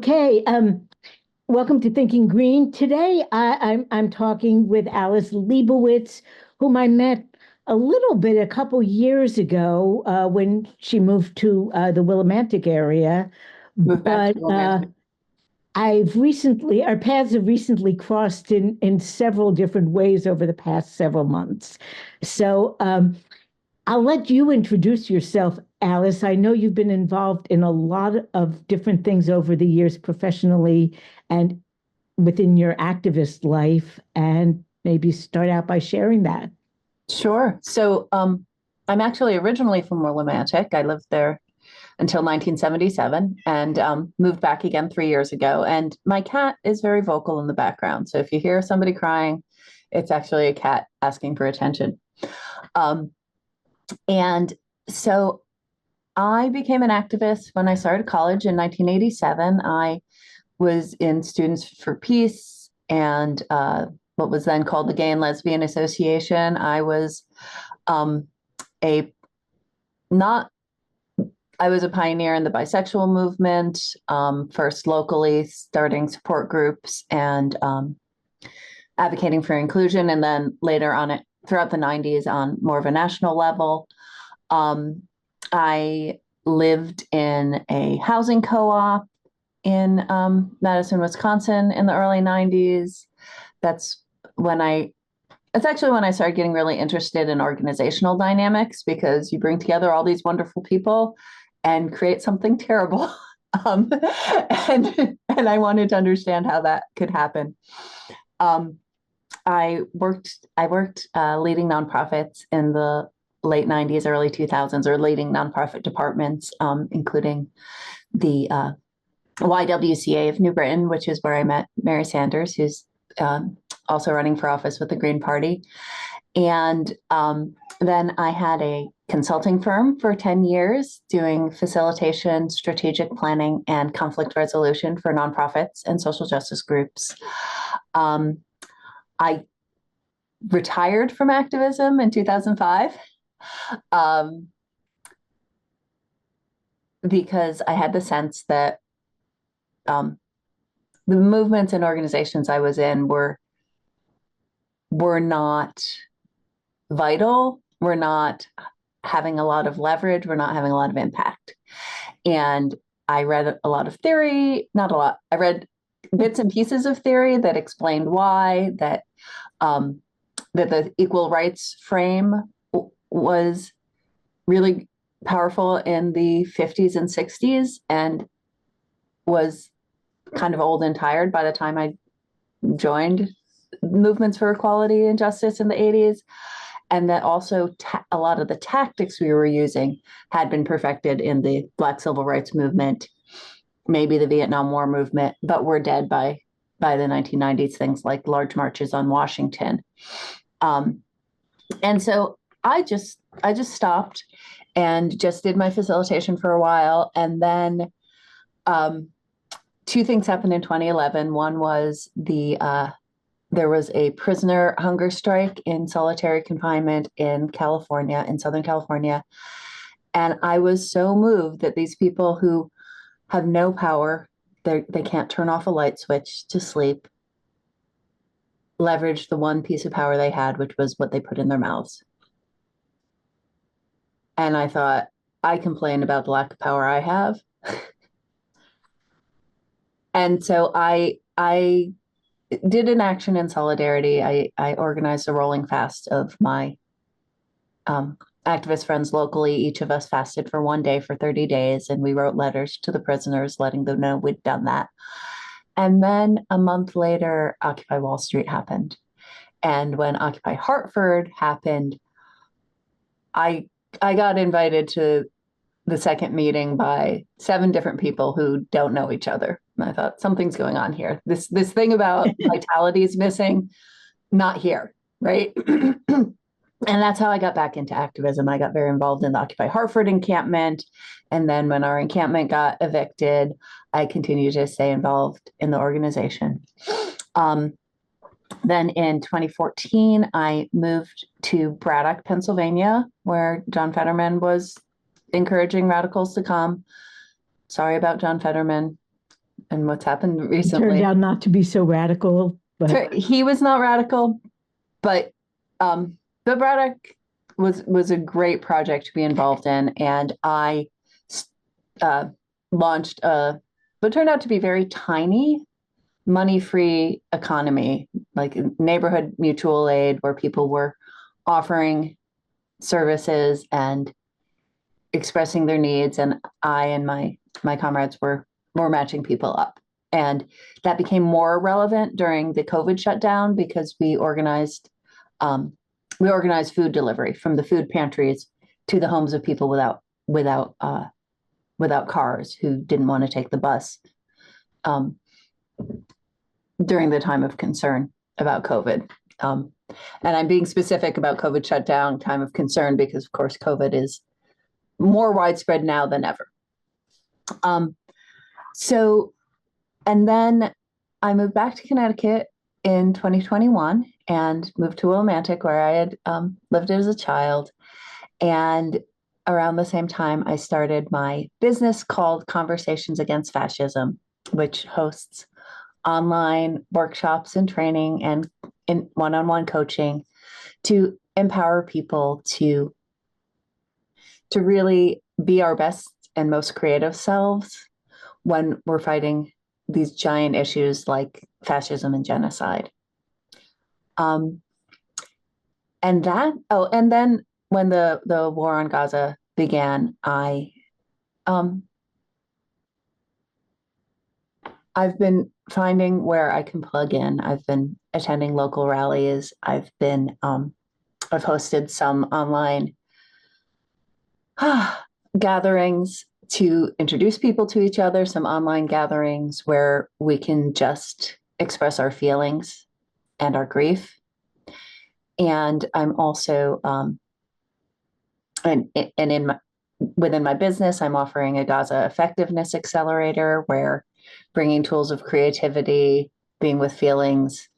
Okay, welcome to Thinking Green. Today, I'm talking with Alice Leibowitz, whom I met a little bit a couple years ago when she moved to the Willimantic area. Move back to But Willimantic. our paths have recently crossed in several different ways over the past several months. So I'll let you introduce yourself, Alice. I know you've been involved in a lot of different things over the years professionally and within your activist life, and maybe start out by sharing that. Sure. I'm actually originally from Willimantic. I lived there until 1977 and moved back again 3 years ago. And my cat is very vocal in the background. So if you hear somebody crying, it's actually a cat asking for attention. Um, and so I became an activist when I started college in 1987. I was in Students for Peace and what was then called the Gay and Lesbian Association. I was a not I was a pioneer in the bisexual movement, first locally, starting support groups and advocating for inclusion, and then later on it throughout the 90s on more of a national level. I lived in a housing co-op in Madison, Wisconsin in the early 90s. That's when I It's actually when I started getting really interested in organizational dynamics because you bring together all these wonderful people and create something terrible. Um, and I wanted to understand how that could happen. Um, I worked leading nonprofits in the late 90s, early 2000s, or leading nonprofit departments, including the YWCA of New Britain, which is where I met Mary Sanders, who's also running for office with the Green Party. And then I had a consulting firm for 10 years doing facilitation, strategic planning, and conflict resolution for nonprofits and social justice groups. I retired from activism in 2005 um, because I had the sense that the movements and organizations I was in were not vital. We're not having a lot of leverage. We're not having a lot of impact. And I read a lot of theory, not a lot. I read bits and pieces of theory that explained why that the equal rights frame was really powerful in the 50s and 60s and was kind of old and tired by the time I joined movements for equality and justice in the 80s. And that also a lot of the tactics we were using had been perfected in the Black Civil Rights Movement, maybe the Vietnam War movement, but were dead by the 1990s, things like large marches on Washington. And so I just stopped and just did my facilitation for a while. And then two things happened in 2011. One was there was a prisoner hunger strike in solitary confinement in California, in Southern California. And I was so moved that these people who have no power, they can't turn off a light switch to sleep, leveraged the one piece of power they had, which was what they put in their mouths. And I thought, I complain about the lack of power I have. And so I did an action in solidarity. I organized a rolling fast of my activist friends locally. Each of us fasted for one day for 30 days, and we wrote letters to the prisoners letting them know we'd done that. And then a month later, Occupy Wall Street happened. And when Occupy Hartford happened, I got invited to the second meeting by 7 different people who don't know each other. And I thought something's going on here. This thing about vitality is missing, not here, right? And that's how I got back into activism. I got very involved in the Occupy Hartford encampment. And then when our encampment got evicted, I continued to stay involved in the organization. Then in 2014, I moved to Braddock, Pennsylvania, where John Fetterman was encouraging radicals to come. Sorry about John Fetterman. and what's happened It turned recently. out not to be so radical, but He was not radical, but Bill Braddock was a great project to be involved in, and I uh, launched what turned out to be very tiny money-free economy, like neighborhood mutual aid, where people were offering services and expressing their needs, and I and my comrades were matching people up. And that became more relevant during the COVID shutdown because um, we organized food delivery from the food pantries to the homes of people without cars who didn't want to take the bus um, during the time of concern about COVID. Um, and I'm being specific about COVID shutdown, time of concern, because of course COVID is more widespread now than ever. Um, so, and then I moved back to Connecticut in 2021 and moved to Willimantic, where I had lived as a child. And around the same time, I started my business called Conversations Against Fascism, which hosts online workshops and training and in one-on-one coaching to empower people to really be our best and most creative selves when we're fighting these giant issues like fascism and genocide. Um, and then when the war on Gaza began, um, I've been finding where I can plug in. I've been attending local rallies. I've hosted some online gatherings to introduce people to each other, some online gatherings where we can just express our feelings and our grief. And I'm also, and in my, within my business, I'm offering a Gaza effectiveness accelerator where bringing tools of creativity, being with feelings,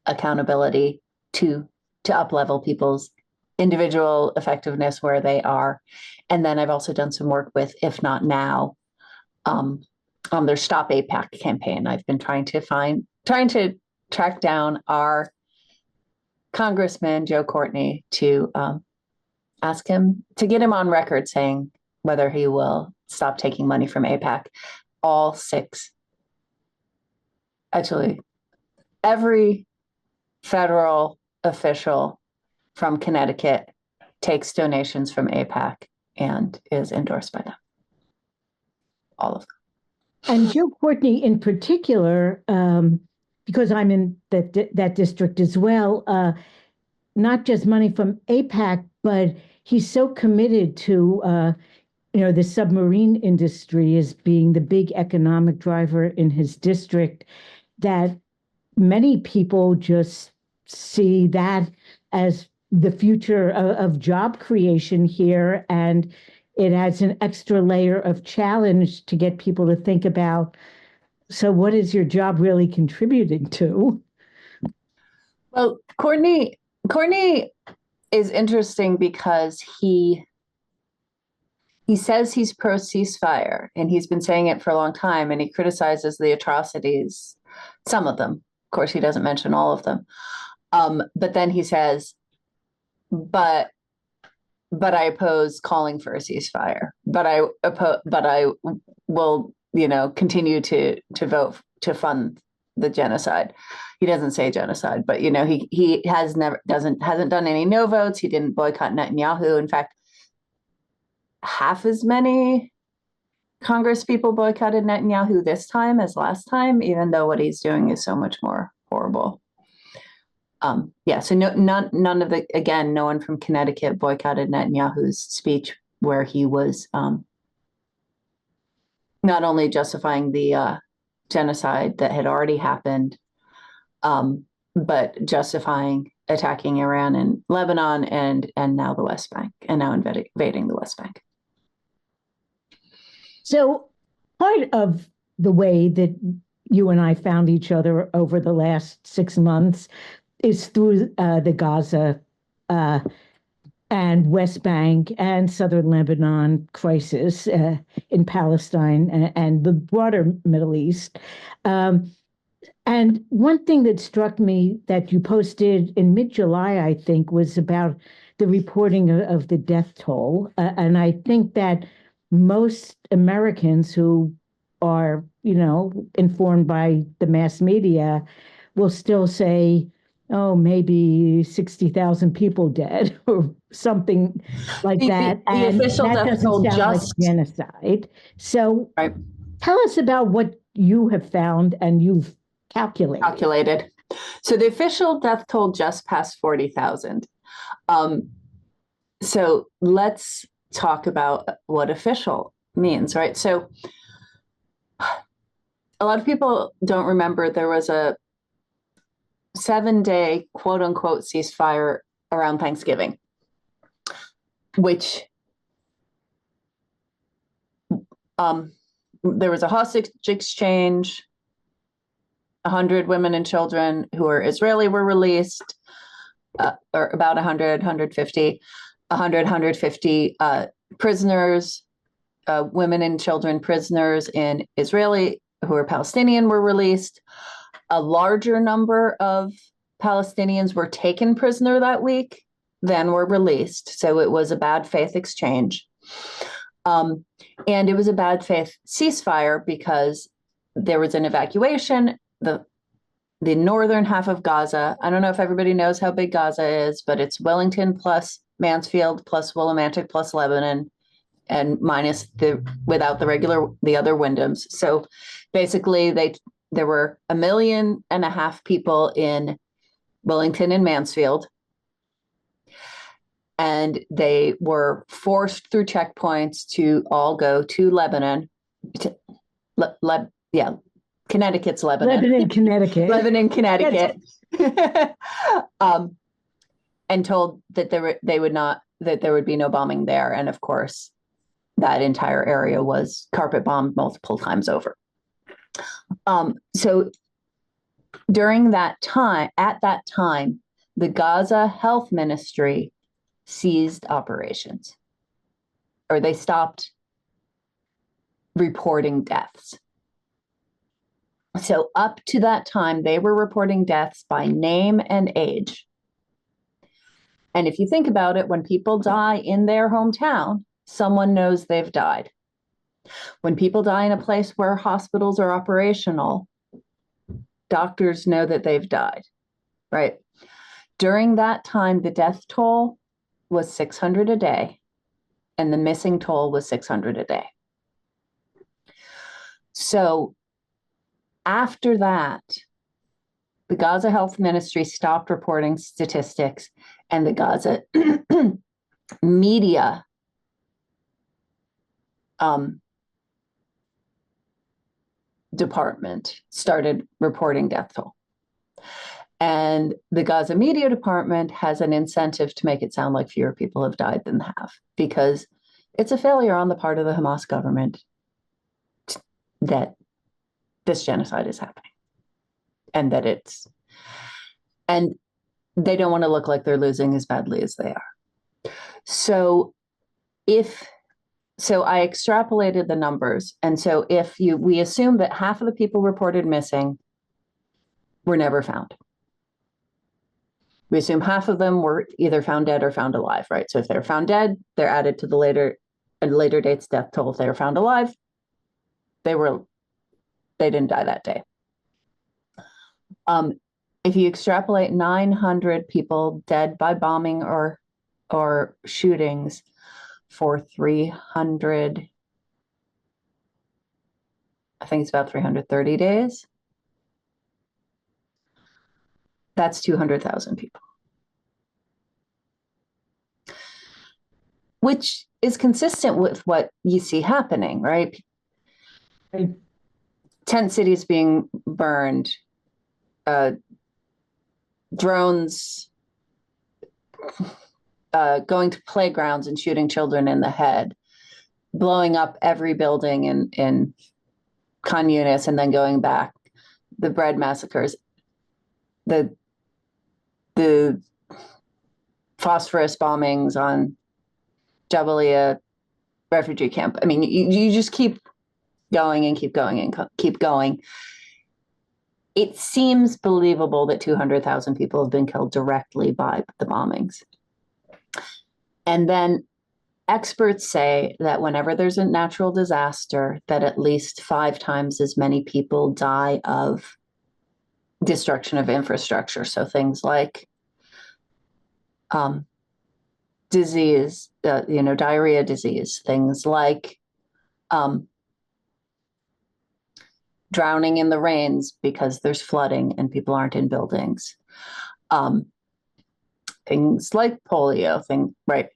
accountability to up level people's individual effectiveness where they are. And then I've also done some work with If Not Now on their Stop APAC campaign. I've been trying to track down our Congressman Joe Courtney to ask him to get him on record saying whether he will stop taking money from APAC. All six, actually, every federal official from Connecticut takes donations from APAC and is endorsed by them. All of them. and Joe Courtney in particular, because I'm in that district as well. Not just money from APAC, but he's so committed to the submarine industry as being the big economic driver in his district that many people just see that as the future of job creation here. And it adds an extra layer of challenge to get people to think about, so what is your job really contributing to? Well, Courtney is interesting because he says he's pro ceasefire, and he's been saying it for a long time, and he criticizes the atrocities, some of them. Of course, he doesn't mention all of them. But then he says, but I oppose calling for a ceasefire. But I will, continue to vote to fund the genocide. He doesn't say genocide, but he hasn't done any no votes. He didn't boycott Netanyahu. In fact, half as many Congress people boycotted Netanyahu this time as last time, even though what he's doing is so much more horrible. So none of no one from Connecticut boycotted Netanyahu's speech where he was not only justifying the genocide that had already happened, but justifying attacking Iran and Lebanon and now the West Bank, and now invading the West Bank. So part of the way that you and I found each other over the last 6 months is through the Gaza and West Bank and Southern Lebanon crisis in Palestine and the broader Middle East. And one thing that struck me that you posted in mid-July, I think, was about the reporting of the death toll. And I think that most Americans who are, informed by the mass media will still say, oh, maybe 60,000 people dead or something like that. The And official that death doesn't toll sound like just genocide. So right. tell us about what you have found and you've calculated. So the official death toll just passed 40,000. So let's talk about what official means, right? So a lot of people don't remember there was a 7-day quote unquote ceasefire around Thanksgiving, which there was a hostage exchange. 100 women and children who were Israeli were released, or about 100, 150, 150 prisoners, women and children prisoners in Israeli who were Palestinian were released. A larger number of Palestinians were taken prisoner that week than were released. So it was a bad faith exchange. And it was a bad faith ceasefire because there was an evacuation. The northern half of Gaza, I don't know if everybody knows how big Gaza is, but it's Wellington plus Mansfield plus Willimantic plus Lebanon and minus without the other Wyndhams. So basically there were 1.5 million people in Wellington and Mansfield, and they were forced through checkpoints to all go to Lebanon. Connecticut's Lebanon. Lebanon, Connecticut. Lebanon, Connecticut. And told that there would be no bombing there. And of course, that entire area was carpet bombed multiple times over. So during that time, the Gaza Health Ministry ceased operations, or they stopped reporting deaths. So up to that time, they were reporting deaths by name and age. And if you think about it, when people die in their hometown, someone knows they've died. When people die in a place where hospitals are operational, doctors know that they've died, right? During that time, the death toll was 600 a day, and the missing toll was 600 a day. So after that, the Gaza Health Ministry stopped reporting statistics, and the Gaza media department started reporting death toll. And the Gaza media department has an incentive to make it sound like fewer people have died than have, because it's a failure on the part of the Hamas government that this genocide is happening, and and they don't want to look like they're losing as badly as they are. So I extrapolated the numbers. And so we assume that half of the people reported missing were never found. We assume half of them were either found dead or found alive, right? So if they're found dead, they're added to the later date's death toll. If they were found alive, they didn't die that day. If you extrapolate 900 people dead by bombing or shootings for 300, I think it's about 330 days, that's 200,000 people, which is consistent with what you see happening, right? Tent cities being burned, drones going to playgrounds and shooting children in the head, blowing up every building in Khan Yunis and then going back, the bread massacres, the phosphorus bombings on Jabalia refugee camp. I mean, you just keep going and keep going and keep going. It seems believable that 200,000 people have been killed directly by the bombings. And then experts say that whenever there's a natural disaster, that at least 5 times as many people die of destruction of infrastructure. So things like disease, diarrhea disease, things like drowning in the rains because there's flooding and people aren't in buildings. Things like polio, right?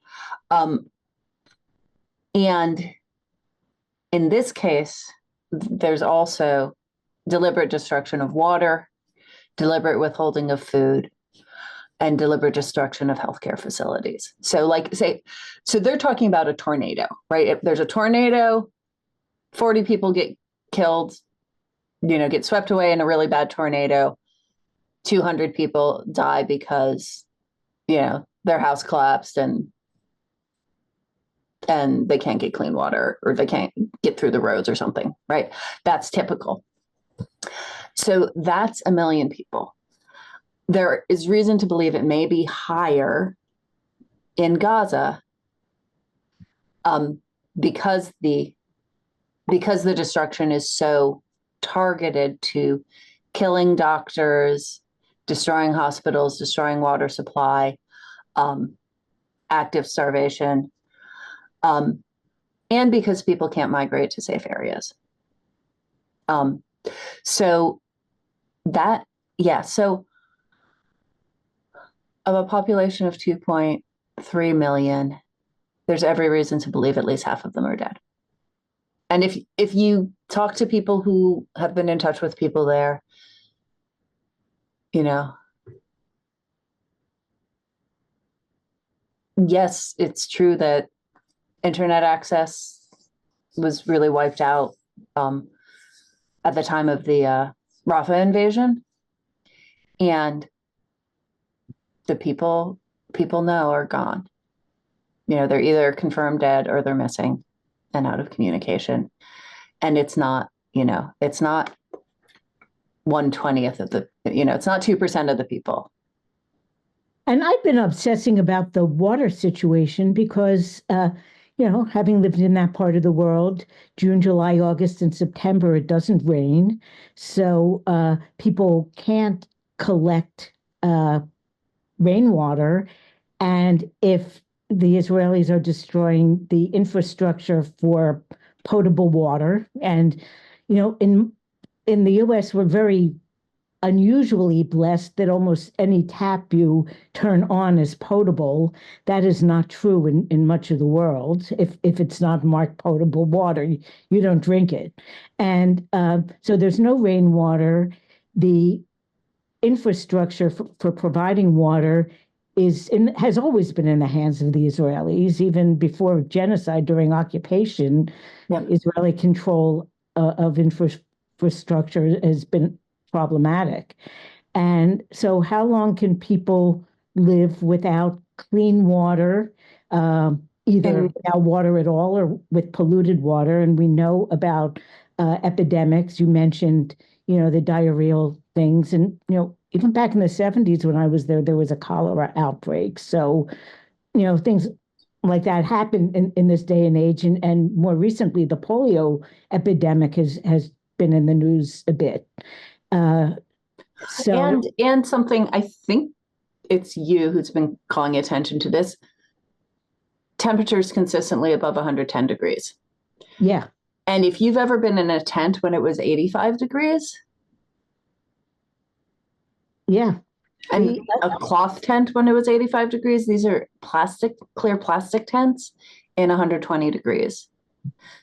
And in this case, there's also deliberate destruction of water, deliberate withholding of food, and deliberate destruction of healthcare facilities. So they're talking about a tornado, right? If there's a tornado, 40 people get killed, get swept away in a really bad tornado. 200 people die because, their house collapsed and they can't get clean water, or they can't get through the roads or something, right? That's typical. So that's 1 million people. There is reason to believe it may be higher in Gaza because the destruction is so targeted to killing doctors, destroying hospitals, destroying water supply, active starvation, and because people can't migrate to safe areas. So of a population of 2.3 million, there's every reason to believe at least half of them are dead. And if you talk to people who have been in touch with people there, yes, it's true that internet access was really wiped out at the time of the Rafah invasion. And the people know are gone. They're either confirmed dead or they're missing and out of communication. And it's not 1/20th of the, it's not 2% of the people. And I've been obsessing about the water situation because, having lived in that part of the world, June, July, August, and September, it doesn't rain. So people can't collect rainwater. And if the Israelis are destroying the infrastructure for potable water, and, in the US, we're very unusually blessed that almost any tap you turn on is potable. That is not true in much of the world. If it's not marked potable water, you don't drink it. And so there's no rainwater. The infrastructure for providing water has always been in the hands of the Israelis, even before genocide, during occupation. Yep. Israeli control of infrastructure has been problematic. And so how long can people live without clean water, either without water at all or with polluted water? And we know about epidemics. You mentioned, the diarrheal things. And, even back in the 70s when I was there was a cholera outbreak. So, things like that happen in this day and age. And more recently, the polio epidemic has been in the news a bit. And something, I think it's you who's been calling attention to this, temperatures consistently above 110 degrees. Yeah. And if you've ever been in a tent when it was 85 degrees. Yeah. And a cloth tent when it was 85 degrees, these are clear plastic tents in 120 degrees.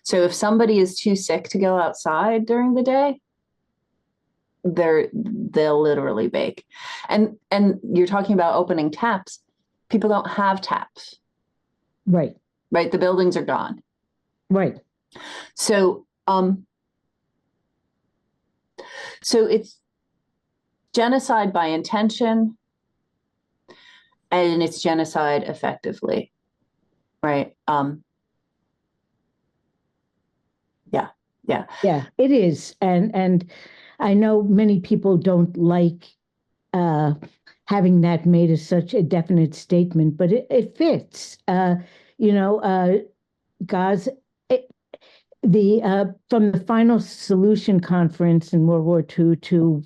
So if somebody is too sick to go outside during the day, they'll literally bake. And you're talking about opening taps. People don't have taps. Right. Right. The buildings are gone. Right. So it's genocide by intention and it's genocide effectively, right? Yeah, yeah. Yeah, it is. And I know many people don't like uh, having that made as such a definite statement, but it fits. You know, Gaza, it, the from the final solution conference in World War II to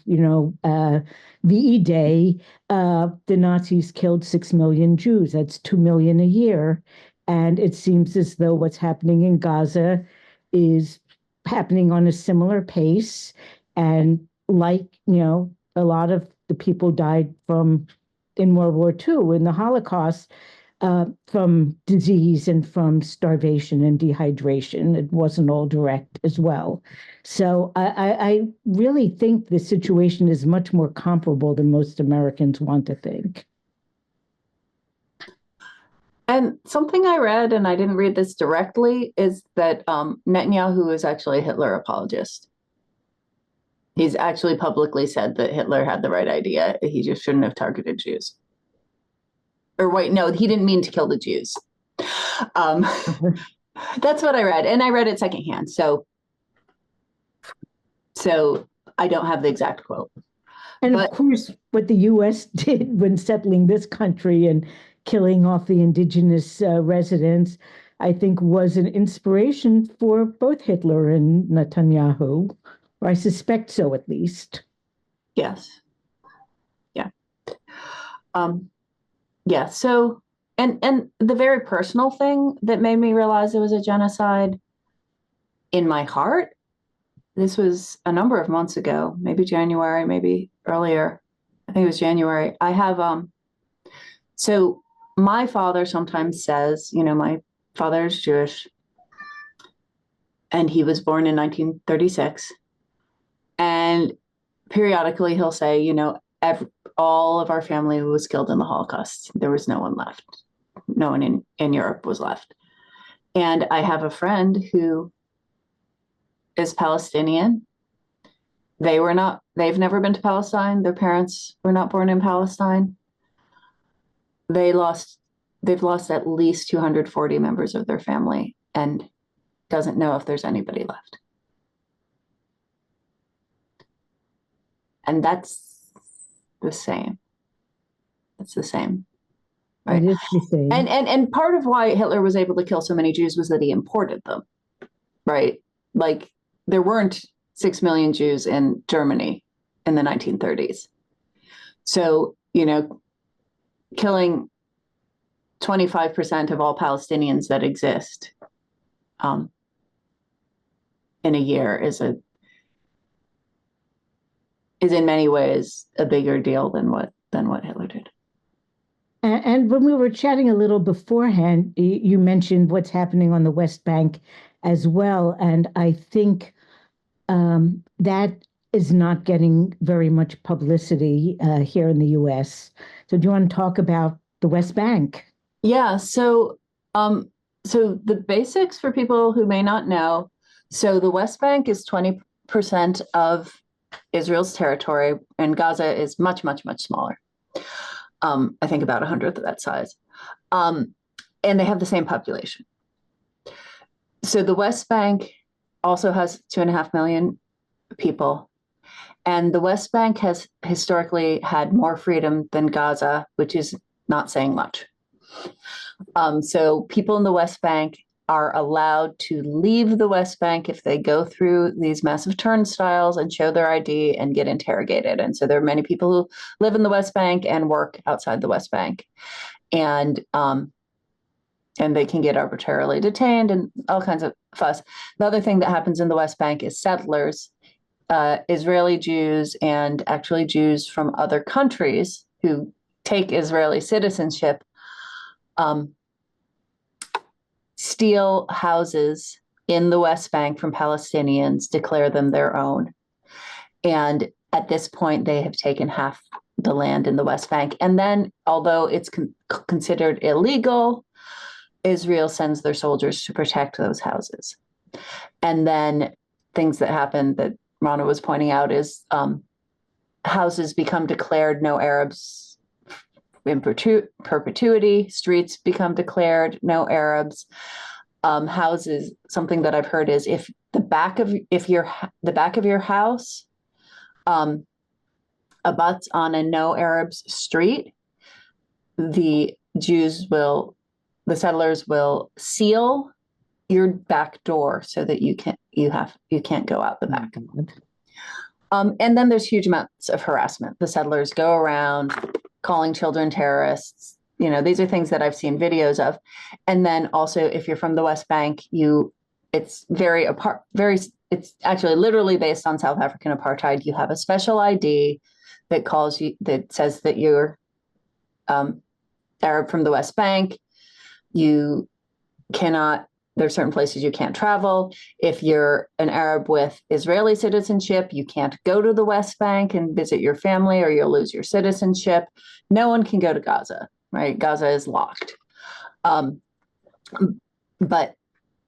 VE Day, the Nazis killed 6 million Jews. That's 2 million a year, and it seems as though what's happening in Gaza is happening on a similar pace. And like a lot of the people died from in World War II in the Holocaust from disease and from starvation and dehydration. It wasn't all direct as well. So I really think the situation is much more comparable than most Americans want to think. And something I read, and I didn't read this directly, is that Netanyahu is actually a Hitler apologist. He's actually publicly said that Hitler had the right idea. He just shouldn't have targeted Jews. Or wait, no, he didn't mean to kill the Jews. Um, that's what I read, and I read it secondhand. So I don't have the exact quote. And But of course, what the U.S. did when settling this country and killing off the indigenous residents, I think was an inspiration for both Hitler and Netanyahu, or I suspect so at least. yes, yeah, yeah. So, and the very personal thing that made me realize it was a genocide in my heart. This was a number of months ago, maybe January, maybe earlier. I think it was January. I have so my father sometimes says, my father is Jewish and he was born in 1936. And periodically he'll say, all of our family was killed in the Holocaust. There was no one left. No one in Europe was left. And I have a friend who is Palestinian. They've never been to Palestine. Their parents were not born in Palestine. They've lost at least 240 members of their family and doesn't know if there's anybody left. And that's the same. It's the same. Right. It is the same. And part of why Hitler was able to kill so many Jews was that he imported them. Right. Like there weren't 6 million Jews in Germany in the 1930s. So, killing 25% of all Palestinians that exist in a year is in many ways a bigger deal than what Hitler did. And when we were chatting a little beforehand, you mentioned what's happening on the West Bank as well. And I think that is not getting very much publicity here in the US. So do you want to talk about the West Bank? Yeah. So the basics for people who may not know. So the West Bank is 20% of Israel's territory, and Gaza is much, much, much smaller. I think about 100th of that size. And they have the same population. So the West Bank also has 2.5 million people. And the West Bank has historically had more freedom than Gaza, which is not saying much. So people in the West Bank are allowed to leave the West Bank if they go through these massive turnstiles and show their ID and get interrogated. And so there are many people who live in the West Bank and work outside the West Bank. And they can get arbitrarily detained and all kinds of fuss. The other thing that happens in the West Bank is settlers, Israeli Jews, and actually Jews from other countries who take Israeli citizenship, steal houses in the West Bank from Palestinians, declare them their own. And at this point, they have taken half the land in the West Bank. And then, although it's considered illegal, Israel sends their soldiers to protect those houses. And then things that happen that Ronna was pointing out is houses become declared no Arabs in perpetuity. Streets become declared no Arabs. Houses, something that I've heard is if the back of your house abuts on a no Arabs street, the settlers will seal your back door so that you can't go out the back. And then there's huge amounts of harassment. The settlers go around calling children terrorists. These are things that I've seen videos of. And then also, if you're from the West Bank, it's it's actually literally based on South African apartheid. You have a special ID that says that you're Arab from the West Bank. There's certain places you can't travel. If you're an Arab with Israeli citizenship, you can't go to the West Bank and visit your family, or you'll lose your citizenship. No one can go to Gaza, right? Gaza is locked. But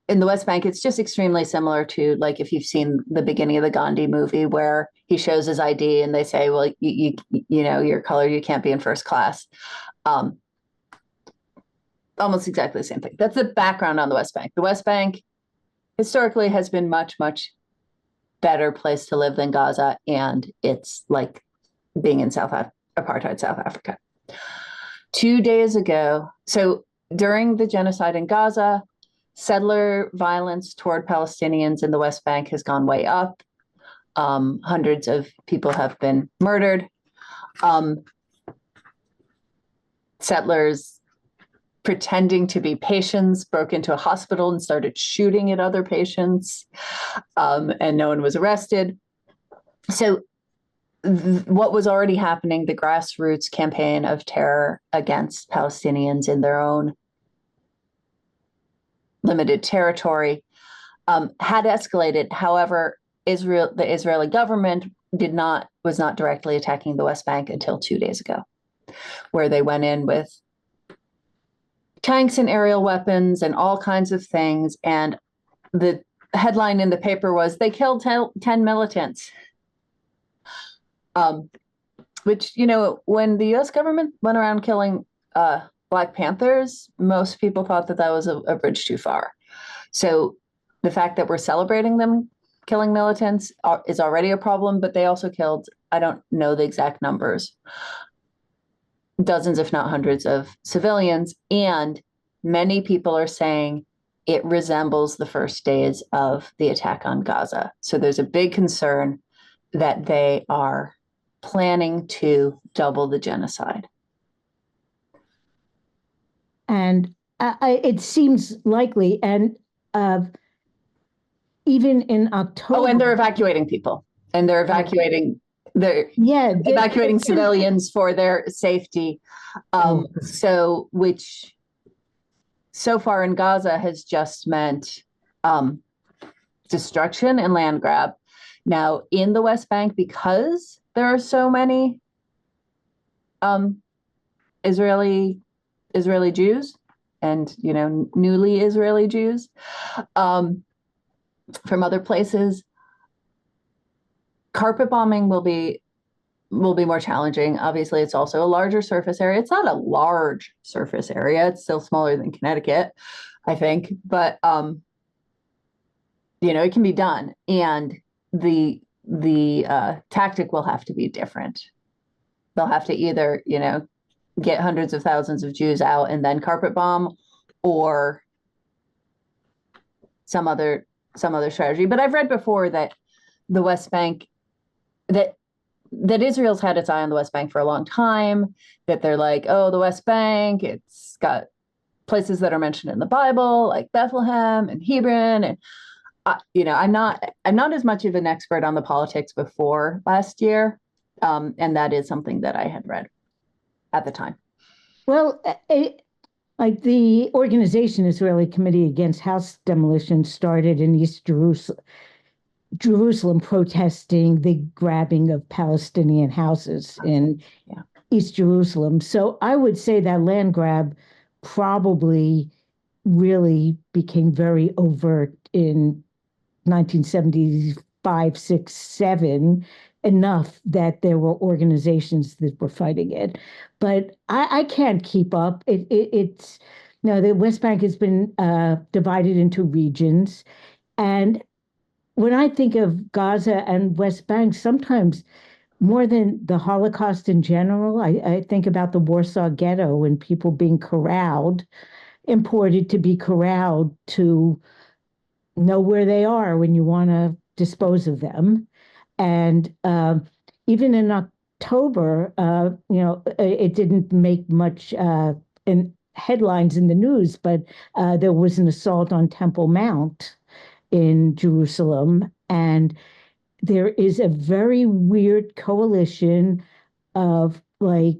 in the West Bank, it's just extremely similar to, like, if you've seen the beginning of the Gandhi movie where he shows his ID and they say, well, your color, you can't be in first class. Almost exactly the same thing. That's the background on the West Bank. The West Bank historically has been much, much better place to live than Gaza, and it's like being in apartheid South Africa. 2 days ago, so during the genocide in Gaza, settler violence toward Palestinians in the West Bank has gone way up. Hundreds of people have been murdered. Settlers pretending to be patients broke into a hospital and started shooting at other patients, and no one was arrested. So what was already happening, the grassroots campaign of terror against Palestinians in their own limited territory, had escalated. However, the Israeli government was not directly attacking the West Bank until 2 days ago, where they went in with tanks and aerial weapons and all kinds of things. And the headline in the paper was, they killed 10 militants. Which, when the US government went around killing Black Panthers, most people thought that was a bridge too far. So the fact that we're celebrating them killing militants is already a problem, but they also killed, I don't know the exact numbers, dozens, if not hundreds, of civilians. And many people are saying it resembles the first days of the attack on Gaza. So there's a big concern that they are planning to double the genocide. And it seems likely. And even in October. Oh, and they're evacuating people. And they're evacuating civilians for their safety. Which so far in Gaza has just meant destruction and land grab. Now in the West Bank, because there are so many Israeli Jews and newly Israeli Jews from other places, carpet bombing will be more challenging. Obviously, it's also a larger surface area. It's not a large surface area. It's still smaller than Connecticut, I think. But it can be done, and the tactic will have to be different. They'll have to either get hundreds of thousands of Jews out and then carpet bomb, or some other strategy. But I've read before that the West Bank, that Israel's had its eye on the West Bank for a long time, that they're like, oh, the West Bank, it's got places that are mentioned in the Bible, like Bethlehem and Hebron. And, I'm not as much of an expert on the politics before last year. And that is something that I had read at the time. Well, like the organization Israeli Committee Against House Demolition started in East Jerusalem protesting the grabbing of Palestinian houses in East Jerusalem. So I would say that land grab probably really became very overt in 1975, 6, 7, enough that there were organizations that were fighting it. But I can't keep up. It's no, the West Bank has been divided into regions. And when I think of Gaza and West Bank, sometimes more than the Holocaust in general, I think about the Warsaw Ghetto and people being corralled, imported to be corralled to know where they are when you want to dispose of them. And even in October, it didn't make much in headlines in the news, but there was an assault on Temple Mount in Jerusalem. And there is a very weird coalition of like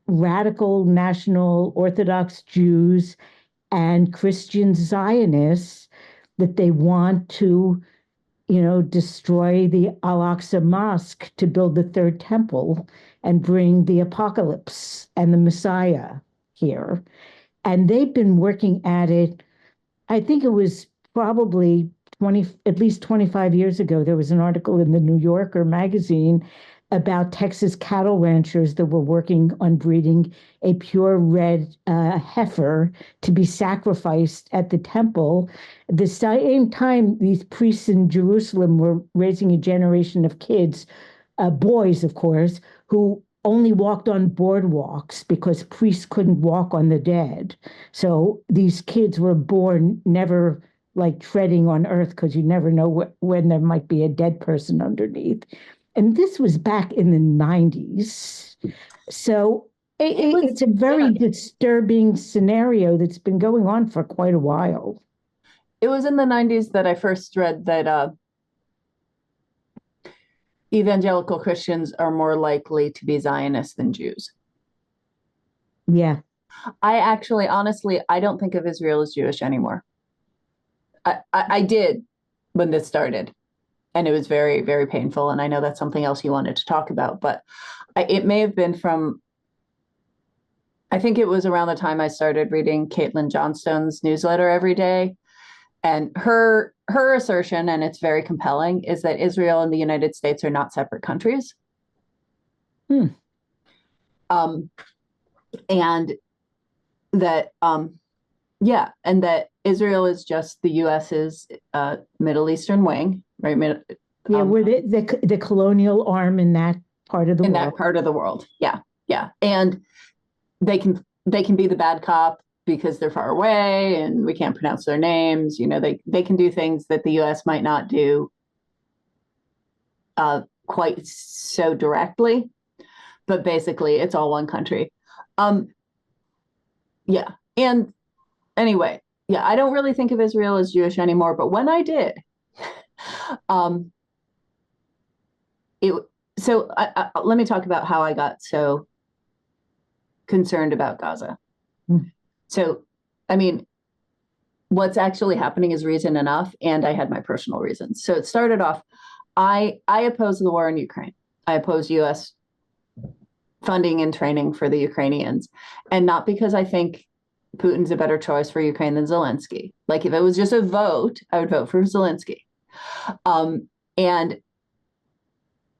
radical national Orthodox Jews and Christian Zionists that they want to, destroy the Al Aqsa Mosque to build the third temple and bring the apocalypse and the Messiah here. And they've been working at it. I think it was probably at least 25 years ago, there was an article in the New Yorker magazine about Texas cattle ranchers that were working on breeding a pure red heifer to be sacrificed at the temple. At the same time, these priests in Jerusalem were raising a generation of kids, boys, of course, who only walked on boardwalks because priests couldn't walk on the dead. So these kids were born never like treading on earth because you never know when there might be a dead person underneath. And this was back in the 90s. So it's a very disturbing scenario that's been going on for quite a while. It was in the 90s that I first read that evangelical Christians are more likely to be Zionists than Jews. Yeah. I actually, honestly, I don't think of Israel as Jewish anymore. I did when this started, and it was very, very painful. And I know that's something else you wanted to talk about, but it may have been from, I think it was around the time I started reading Caitlin Johnstone's newsletter every day. And her assertion, and it's very compelling, is that Israel and the United States are not separate countries. Hmm. And that yeah, and that Israel is just the US's Middle Eastern wing, right? We're the colonial arm in that part of the world. In that part of the world, yeah, yeah, and they can be the bad cop because they're far away and we can't pronounce their names. They can do things that the US might not do quite so directly, but basically it's all one country. Yeah, and anyway, yeah, I don't really think of Israel as Jewish anymore, but when I did, let me talk about how I got so concerned about Gaza. Mm. So, I mean, what's actually happening is reason enough, and I had my personal reasons. So it started off, I oppose the war in Ukraine. I oppose U.S. funding and training for the Ukrainians, and not because I think Putin's a better choice for Ukraine than Zelensky. Like if it was just a vote, I would vote for Zelensky. And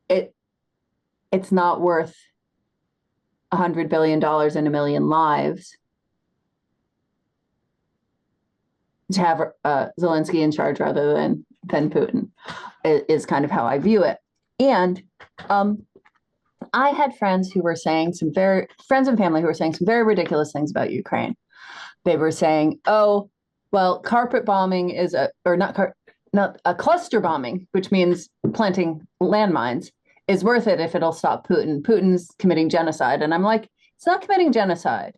it's not worth $100 billion and 1 million lives to have Zelensky in charge rather than Putin, is kind of how I view it. And I had friends who were saying friends and family who were saying some very ridiculous things about Ukraine. They were saying, oh, well, carpet bombing is not a cluster bombing, which means planting landmines, is worth it if it'll stop Putin. Putin's committing genocide. And I'm like, it's not committing genocide.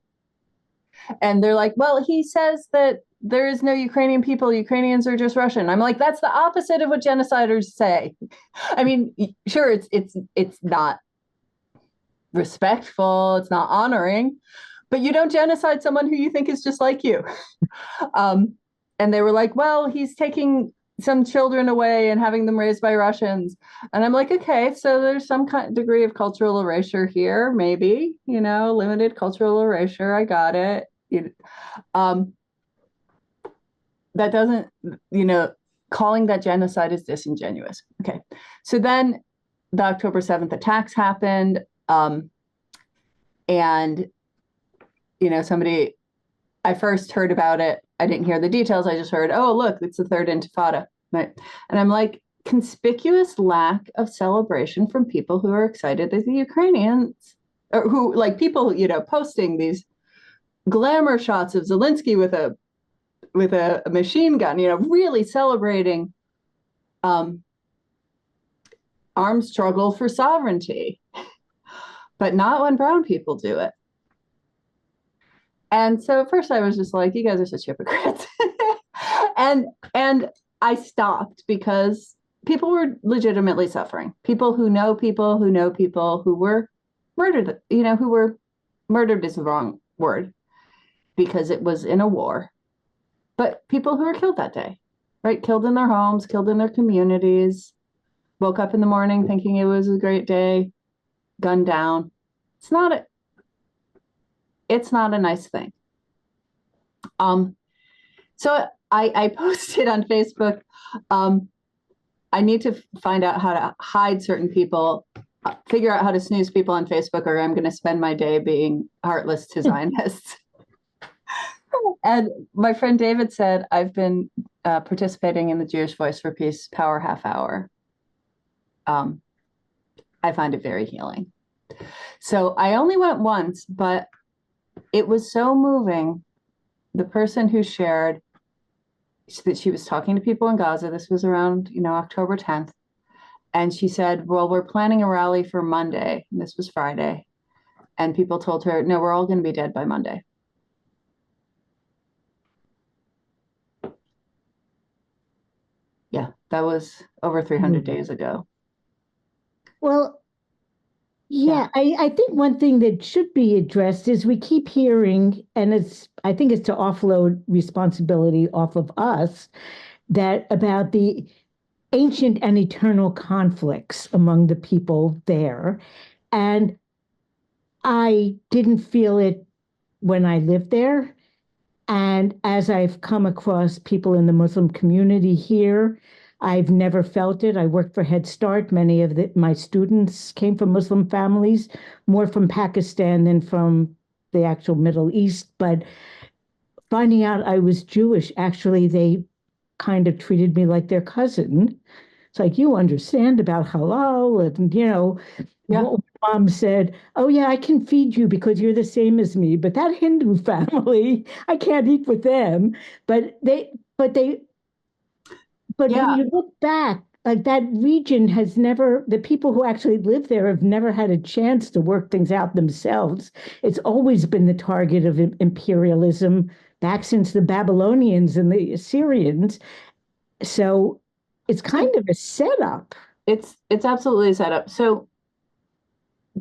And they're like, well, he says that there is no Ukrainian people. Ukrainians are just Russian. I'm like, that's the opposite of what genociders say. I mean, sure, it's not respectful. It's not honoring, but you don't genocide someone who you think is just like you. And they were like, well, he's taking some children away and having them raised by Russians. And I'm like, okay, so there's some kind of degree of cultural erasure here, maybe, limited cultural erasure. I got it. That doesn't, calling that genocide is disingenuous. Okay. So then the October 7th attacks happened. And, somebody, I first heard about it. I didn't hear the details. I just heard, oh, look, it's the third intifada. Right. And I'm like, conspicuous lack of celebration from people who are excited that the Ukrainians, or who like people, posting these glamour shots of Zelensky with a machine gun, really celebrating armed struggle for sovereignty, but not when brown people do it. And so at first I was just like, you guys are such hypocrites. and I stopped because people were legitimately suffering. People who know people who know people who were murdered, who were murdered is the wrong word because it was in a war. But people who were killed that day, right? Killed in their homes, killed in their communities, woke up in the morning thinking it was a great day, gunned down. It's not a nice thing. So I posted on Facebook, I need to find out how to hide certain people, figure out how to snooze people on Facebook, or I'm going to spend my day being heartless to Zionists. And my friend David said, I've been participating in the Jewish Voice for Peace Power Half Hour. I find it very healing. So I only went once, but it was so moving. The person who shared that she was talking to people in Gaza, this was around, October 10th. And she said, well, we're planning a rally for Monday. And this was Friday. And people told her, no, we're all going to be dead by Monday. Yeah, that was over 300 days ago. Well, yeah, I think one thing that should be addressed is we keep hearing, and I think it's to offload responsibility off of us, that about the ancient and eternal conflicts among the people there. And I didn't feel it when I lived there. And as I've come across people in the Muslim community here, I've never felt it. I worked for Head Start. Many of my students came from Muslim families, more from Pakistan than from the actual Middle East. But finding out I was Jewish, actually, they kind of treated me like their cousin. It's like, you understand about halal. And, Yeah. Mom said, oh, yeah, I can feed you because you're the same as me. But that Hindu family, I can't eat with them. But when you look back, like that region has never, the people who actually live there have never had a chance to work things out themselves. It's always been the target of imperialism back since the Babylonians and the Assyrians. So it's kind of a setup. It's absolutely a setup. So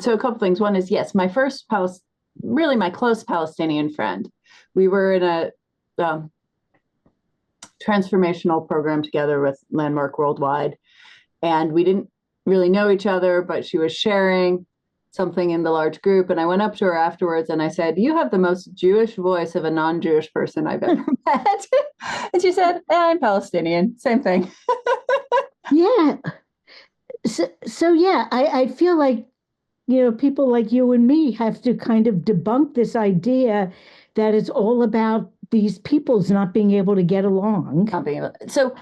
a couple things. One is, yes, my first really my close Palestinian friend. We were in a transformational program together with Landmark Worldwide, and we didn't really know each other, but she was sharing something in the large group, and I went up to her afterwards and I said, you have the most Jewish voice of a non-Jewish person I've ever met. And she said, I'm Palestinian, same thing. Yeah. So yeah, I feel like, people like you and me have to kind of debunk this idea that it's all about these peoples not being able to get along. So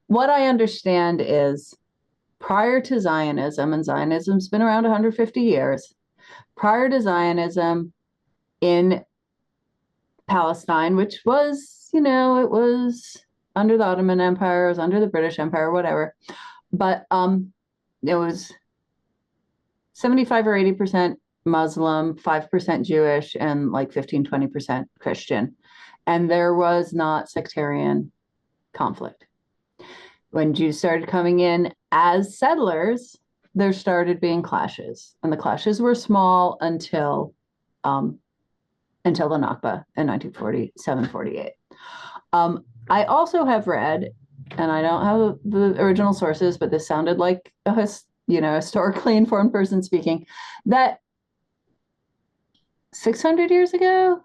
what I understand is prior to Zionism, and Zionism's been around 150 years, prior to Zionism in Palestine, which was, it was under the Ottoman Empire, it was under the British Empire, whatever. But it was 75 or 80% Muslim, 5% Jewish, and like 15, 20% Christian. And there was not sectarian conflict. When Jews started coming in as settlers, there started being clashes. And the clashes were small until the Nakba in 1947, 48. I also have read, and I don't have the original sources, but this sounded like a historically informed person speaking, that 600 years ago,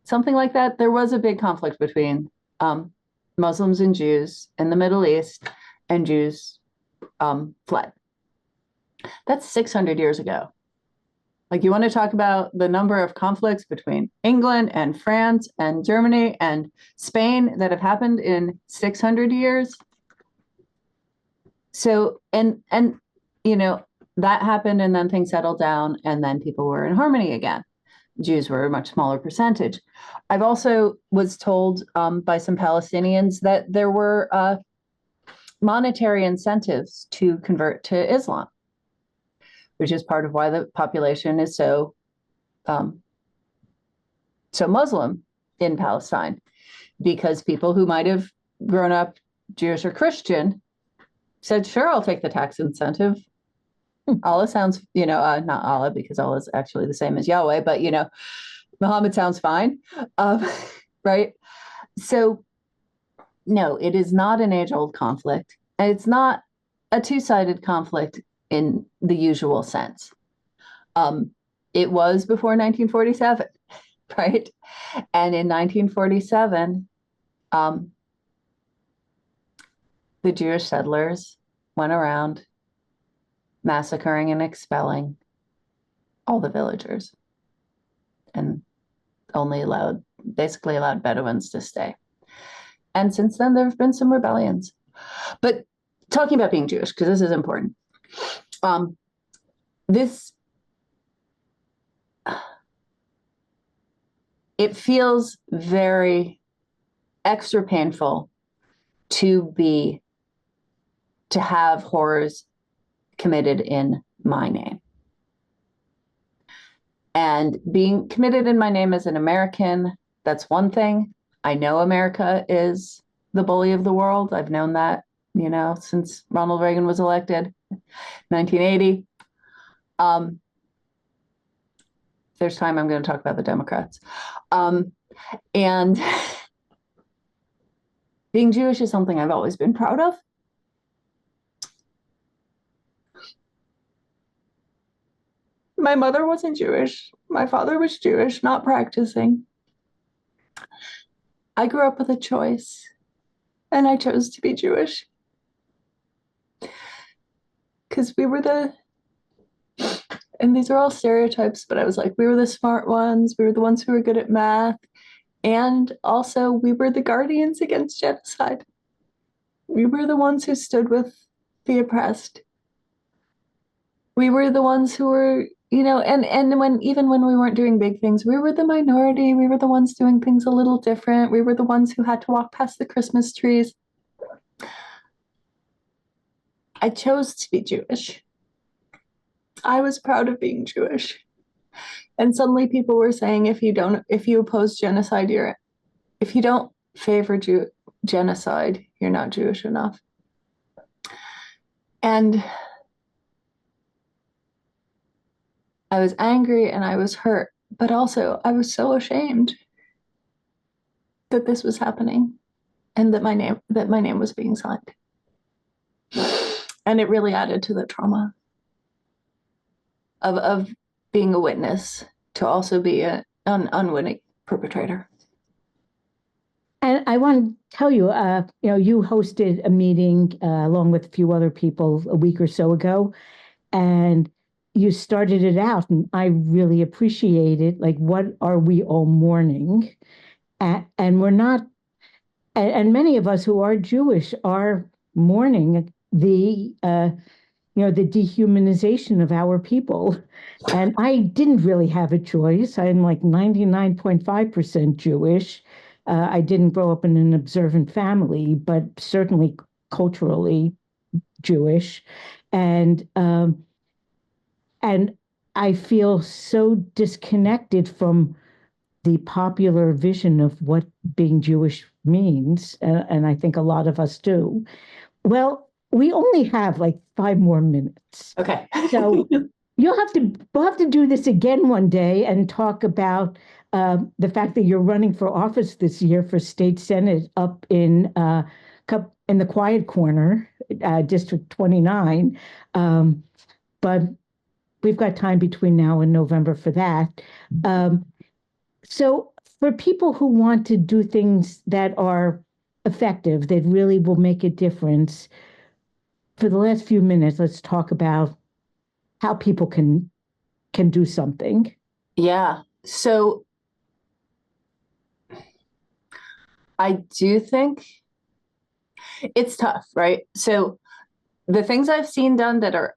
something like that, there was a big conflict between Muslims and Jews in the Middle East, and Jews fled. That's 600 years ago. Like, you want to talk about the number of conflicts between England and France and Germany and Spain that have happened in 600 years. So, and you know, that happened, and then things settled down, and then people were in harmony again. Jews were a much smaller percentage. I've also was told by some Palestinians that there were monetary incentives to convert to Islam, which is part of why the population is um, so Muslim in Palestine, because people who might have grown up Jewish or Christian said, "Sure, I'll take the tax incentive." Allah sounds, not Allah, because Allah is actually the same as Yahweh, but Muhammad sounds fine, right? So, no, it is not an age-old conflict, and it's not a two-sided conflict in the usual sense. It was before 1947, right? And in 1947, the Jewish settlers went around massacring and expelling all the villagers, and basically allowed Bedouins to stay. And since then, there have been some rebellions. But talking about being Jewish, because this is important, it feels very extra painful to have horrors committed in my name. And being committed in my name as an American, that's one thing. I know America is the bully of the world. I've known that, since Ronald Reagan was elected, 1980. There's time, I'm going to talk about the Democrats. And being Jewish is something I've always been proud of. My mother wasn't Jewish. My father was Jewish, not practicing. I grew up with a choice, and I chose to be Jewish. Because and these are all stereotypes, but I was like, we were the smart ones. We were the ones who were good at math. And also, we were the guardians against genocide. We were the ones who stood with the oppressed. We were the ones who were, and when we weren't doing big things, we were the minority. We were the ones doing things a little different. We were the ones who had to walk past the Christmas trees. I chose to be Jewish. I was proud of being Jewish. And suddenly people were saying, if you oppose genocide, if you don't favor genocide, you're not Jewish enough. And I was angry and I was hurt, but also I was so ashamed that this was happening and that my name was being signed. And it really added to the trauma of being a witness to also be an unwitting perpetrator. And I want to tell you, you hosted a meeting along with a few other people a week or so ago, and you started it out, and I really appreciate it. Like, what are we all mourning? And we're not, and many of us who are Jewish are mourning the dehumanization of our people. And I didn't really have a choice. I'm like 99.5% Jewish. I didn't grow up in an observant family, but certainly culturally Jewish. And I feel so disconnected from the popular vision of what being Jewish means. And I think a lot of us do. Well, we only have like 5 more minutes. Okay. So we'll have to do this again one day and talk about the fact that you're running for office this year for state senate up in the Quiet Corner, District 29. But we've got time between now and November for that. So for people who want to do things that are effective, that really will make a difference, for the last few minutes, let's talk about how people can do something. Yeah. So I do think it's tough, right? So the things I've seen done that are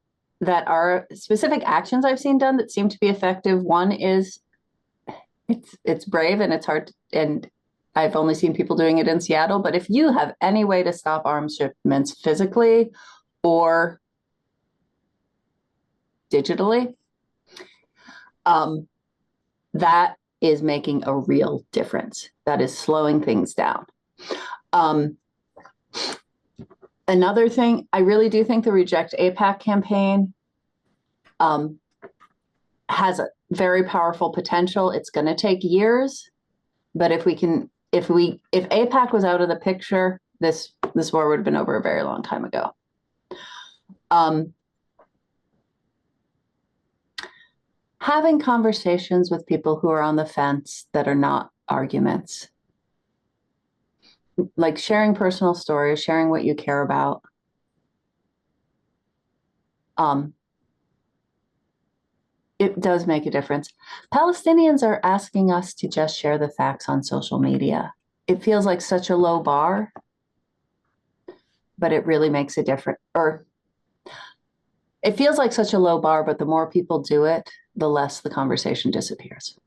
specific actions I've seen done that seem to be effective. One is it's brave and it's hard, and I've only seen people doing it in Seattle. But if you have any way to stop arms shipments physically or digitally, that is making a real difference. That is slowing things down. Another thing, I really do think the Reject AIPAC campaign has a very powerful potential. It's going to take years, but if AIPAC was out of the picture, this war would have been over a very long time ago. Having conversations with people who are on the fence that are not arguments, like sharing personal stories, sharing what you care about. It does make a difference. Palestinians are asking us to just share the facts on social media. It feels like such a low bar, but it really makes a difference. Or it feels like such a low bar, but the more people do it, the less the conversation disappears.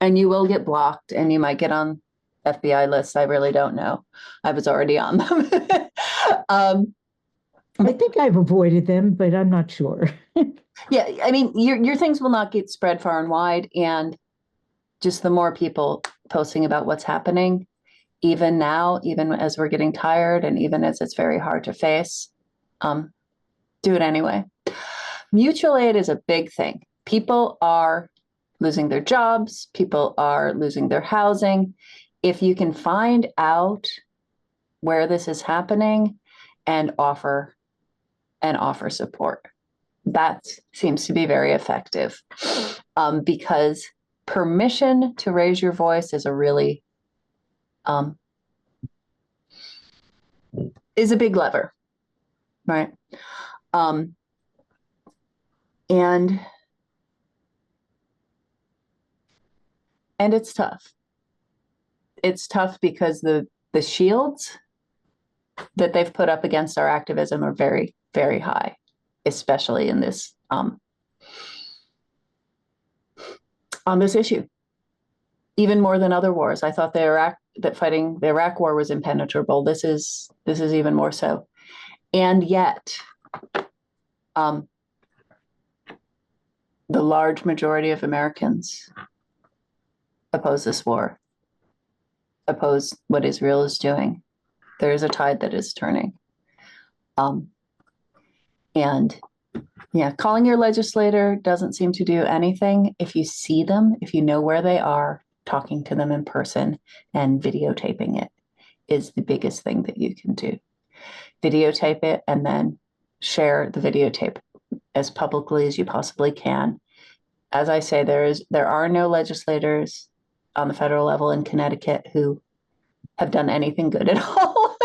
And you will get blocked, and you might get on FBI lists. I really don't know. I was already on them. I think I've avoided them, but I'm not sure. Yeah, I mean, your things will not get spread far and wide, and just the more people posting about what's happening, even now, even as we're getting tired, and even as it's very hard to face, do it anyway. Mutual aid is a big thing. People are losing their jobs. People are losing their housing. If you can find out where this is happening and offer support, that seems to be very effective, because permission to raise your voice is a really is a big lever, right? And it's tough. It's tough because the shields that they've put up against our activism are very, very high, especially in this on this issue, even more than other wars. I thought fighting the Iraq war was impenetrable. This is even more so, and yet, the large majority of Americans oppose this war, oppose what Israel is doing. There is a tide that is turning. And yeah, calling your legislator doesn't seem to do anything. If you see them, if you know where they are, talking to them in person and videotaping it is the biggest thing that you can do. Videotape it and then share the videotape as publicly as you possibly can. As I say, there are no legislators on the federal level in Connecticut who have done anything good at all.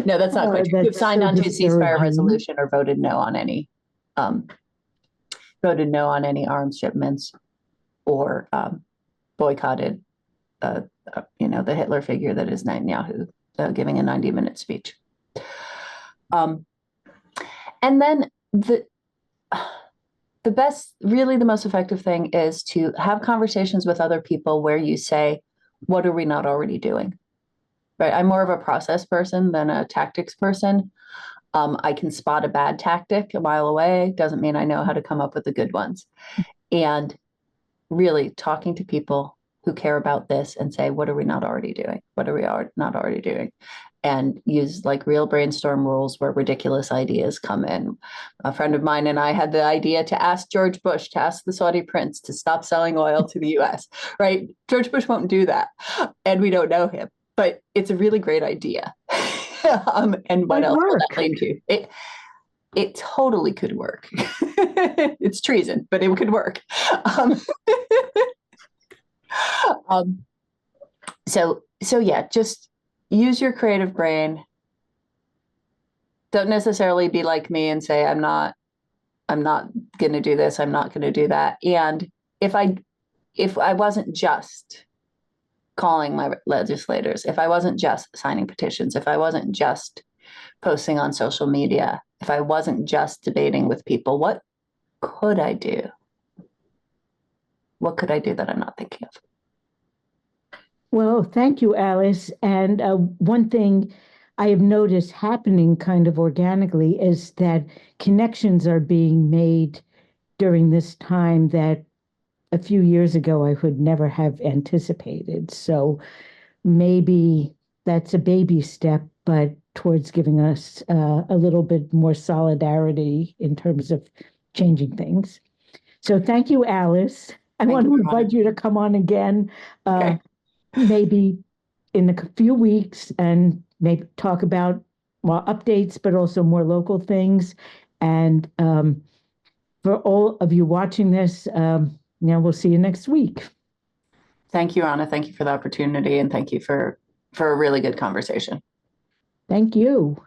No, that's not quite true. Who've signed on to a ceasefire resolution or voted no on any arms shipments or boycotted the Hitler figure that is Netanyahu giving a 90-minute speech. And then the most effective thing is to have conversations with other people where you say, what are we not already doing? Right? I'm more of a process person than a tactics person. I can spot a bad tactic a mile away. Doesn't mean I know how to come up with the good ones. And really talking to people who care about this and say, what are we not already doing? What are we not already doing? And use like real brainstorm rules where ridiculous ideas come in. A friend of mine and I had the idea to ask George Bush, to ask the Saudi prince to stop selling oil to the US, right? George Bush won't do that. And we don't know him, but it's a really great idea. And what else will that lead to? It totally could work. It's treason, but it could work. So yeah, just use your creative brain. Don't necessarily be like me and say, I'm not I'm not going to do this. I'm not going to do that. And if I wasn't just calling my legislators, if I wasn't just signing petitions, if I wasn't just posting on social media, if I wasn't just debating with people, what could I do? What could I do that I'm not thinking of? Well, thank you, Alice. And one thing I have noticed happening kind of organically is that connections are being made during this time that a few years ago I would never have anticipated. So maybe that's a baby step, but towards giving us a little bit more solidarity in terms of changing things. So thank you, Alice. I Thank want you to for invite having you to come on again, me. uh, Okay. maybe in a few weeks, and maybe talk about, well, updates, but also more local things. And for all of you watching this, we'll see you next week. Thank you, Ronna. Thank you for the opportunity, and thank you for a really good conversation. Thank you.